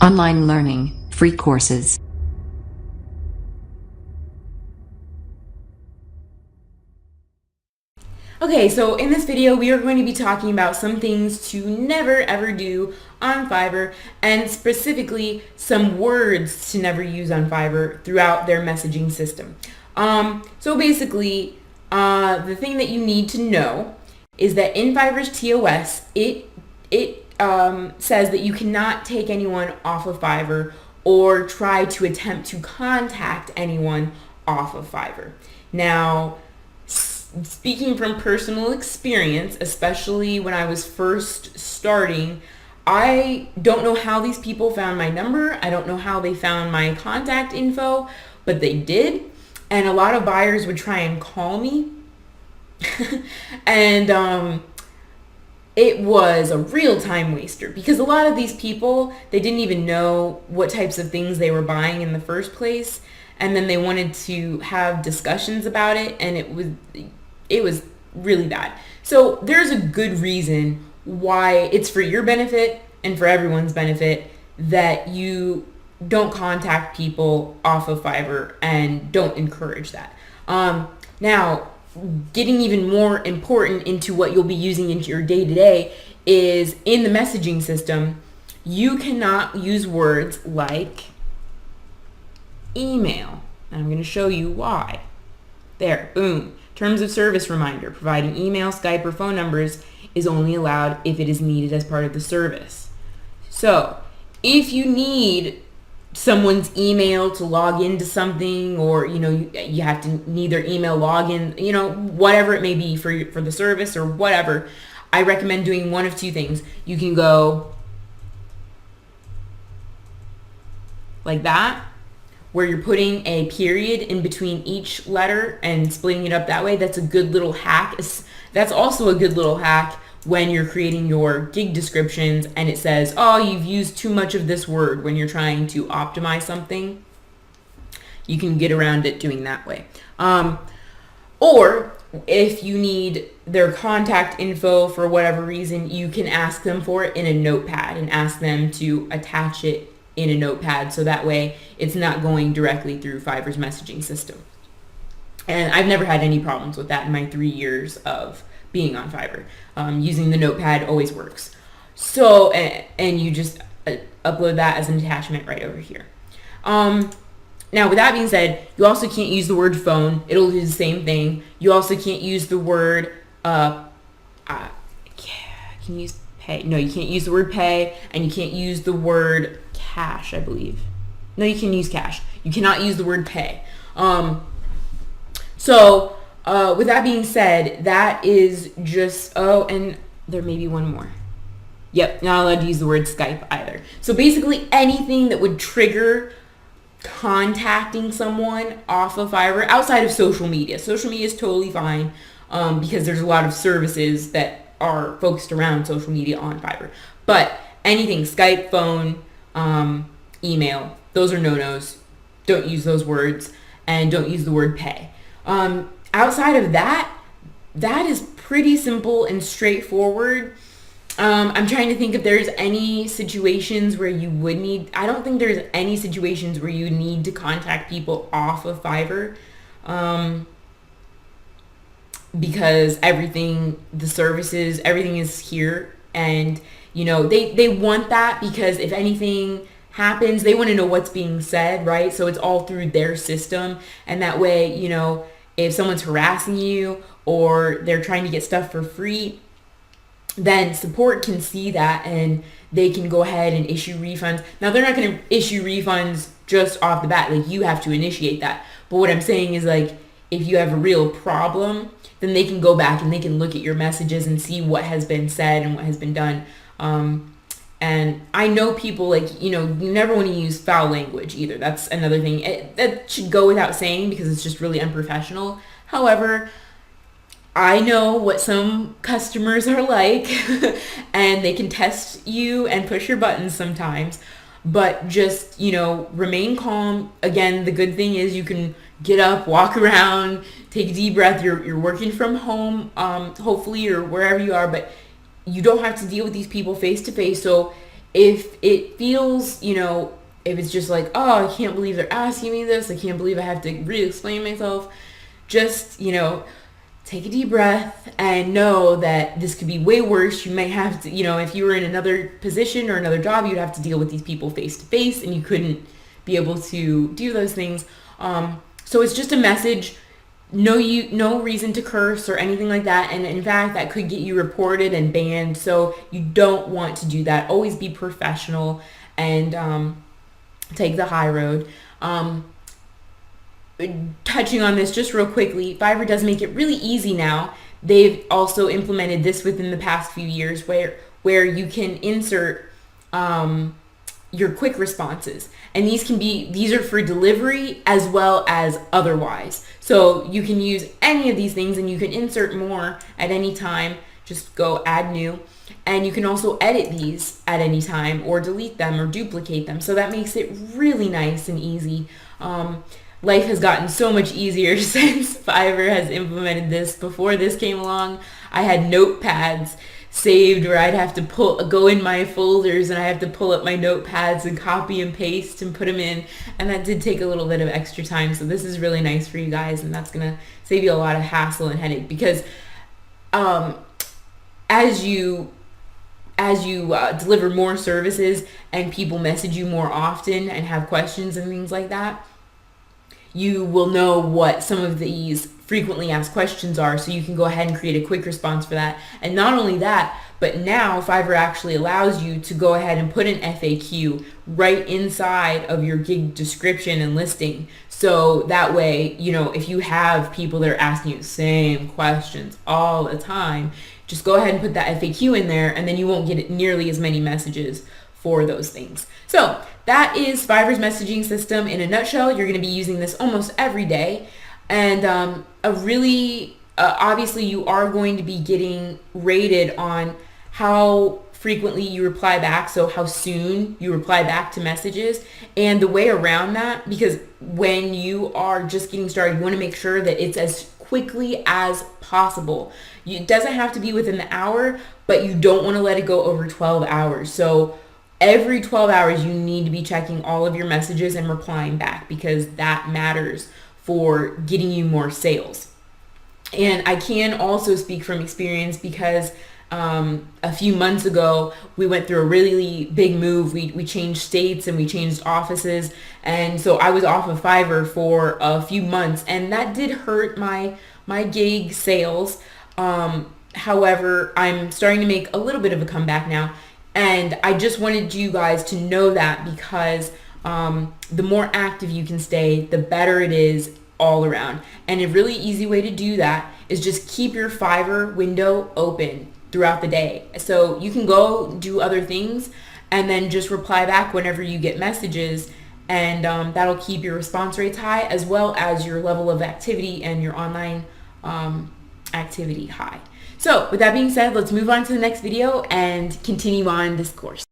Online learning, free courses. Okay, so in this video, we are going to be talking about some things to never ever do on Fiverr, and specifically some words to never use on Fiverr throughout their messaging system. So basically, the thing that you need to know is that in Fiverr's TOS, it says that you cannot take anyone off of Fiverr or try to attempt to contact anyone off of Fiverr. Now, speaking from personal experience, especially when I was first starting, I don't know how these people found my number. I don't know how they found my contact info, but they did. And a lot of buyers would try and call me. And it was a real time waster because a lot of these people, they didn't even know what types of things they were buying in the first place. And then they wanted to have discussions about it, and it was really bad. So there's a good reason why it's for your benefit and for everyone's benefit that you don't contact people off of Fiverr and don't encourage that. Now, getting even more important into what you'll be using into your day-to-day is in the messaging system, you cannot use words like email. And I'm going to show you why. There, boom. Terms of service reminder. Providing email, Skype, or phone numbers is only allowed if it is needed as part of the service. So, if you need someone's email to log into something, or you have to need their email login, whatever it may be for the service or whatever, I recommend doing one of two things. You can go like that, where you're putting a period in between each letter and splitting it up that way. That's a good little hack. That's also a good little hack when you're creating your gig descriptions and it says, oh, you've used too much of this word when you're trying to optimize something. You can get around it doing that way. Or if you need their contact info for whatever reason, you can ask them for it in a notepad and ask them to attach it in a notepad, so that way it's not going directly through Fiverr's messaging system. And I've never had any problems with that in my 3 years of being on Fiverr. Using the notepad always works. So, and you just upload that as an attachment right over here. Now, with that being said, you also can't use the word phone. It'll do the same thing. You also can't use the word, can you use pay? No, you can't use the word pay, and you can't use the word cash, I believe. No, you can use cash. You cannot use the word pay. So with that being said, that is just, and there may be one more. Yep, not allowed to use the word Skype either. So basically anything that would trigger contacting someone off of Fiverr outside of social media. Social media is totally fine because there's a lot of services that are focused around social media on Fiverr. But anything, Skype, phone, email, those are no-nos. Don't use those words, and don't use the word pay. Outside of that, that is pretty simple and straightforward. I'm trying to think if there's any situations where you would need, I don't think there's any situations where you need to contact people off of Fiverr, because everything, the services, everything is here, and they want that because if anything happens, they want to know what's being said, right? So it's all through their system, and that way, if someone's harassing you or they're trying to get stuff for free, then support can see that and they can go ahead and issue refunds. Now, they're not going to issue refunds just off the bat. Like, you have to initiate that. But what I'm saying is, like, if you have a real problem, then they can go back and they can look at your messages and see what has been said and what has been done. And I know people, you never want to use foul language either. That's another thing. That should go without saying because it's just really unprofessional. However, I know what some customers are like and they can test you and push your buttons sometimes. But just, remain calm. Again, the good thing is you can get up, walk around, take a deep breath. You're working from home, hopefully, or wherever you are, but you don't have to deal with these people face to face. So if it feels, if it's just like, oh, I can't believe they're asking me this, I can't believe I have to re-explain myself, just, take a deep breath and know that this could be way worse. You might have to, if you were in another position or another job, you'd have to deal with these people face to face, and you couldn't be able to do those things. So it's just a message. No reason to curse or anything like that. And in fact, that could get you reported and banned. So you don't want to do that. Always be professional and take the high road. Touching on this just real quickly, Fiverr does make it really easy now. They've also implemented this within the past few years where you can insert your quick responses, and these are for delivery as well as otherwise. So you can use any of these things, and you can insert more at any time. Just go add new, and you can also edit these at any time or delete them or duplicate them. So that makes it really nice and easy. Life has gotten so much easier since Fiverr has implemented this. Before this came along, I had notepads saved where I'd have to go in my folders, and I have to pull up my notepads and copy and paste and put them in, and that did take a little bit of extra time. So this is really nice for you guys, and that's gonna save you a lot of hassle and headache, because as you deliver more services and people message you more often and have questions and things like that, you will know what some of these frequently asked questions are, so you can go ahead and create a quick response for that. And not only that, but now Fiverr actually allows you to go ahead and put an FAQ right inside of your gig description and listing. So that way, if you have people that are asking you the same questions all the time, just go ahead and put that FAQ in there, and then you won't get nearly as many messages for those things. So that is Fiverr's messaging system in a nutshell. You're going to be using this almost every day, and obviously you are going to be getting rated on how frequently you reply back, so how soon you reply back to messages, and the way around that, because when you are just getting started, you want to make sure that it's as quickly as possible. It doesn't have to be within the hour, but you don't want to let it go over 12 hours. So every 12 hours, you need to be checking all of your messages and replying back, because that matters for getting you more sales. And I can also speak from experience, because a few months ago, we went through a really big move. We changed states and we changed offices. And so I was off of Fiverr for a few months, and that did hurt my gig sales. However, I'm starting to make a little bit of a comeback now. And I just wanted you guys to know that, because the more active you can stay, the better it is all around. And a really easy way to do that is just keep your Fiverr window open throughout the day. So you can go do other things and then just reply back whenever you get messages, and that'll keep your response rates high, as well as your level of activity and your online activity high. So with that being said, let's move on to the next video and continue on this course.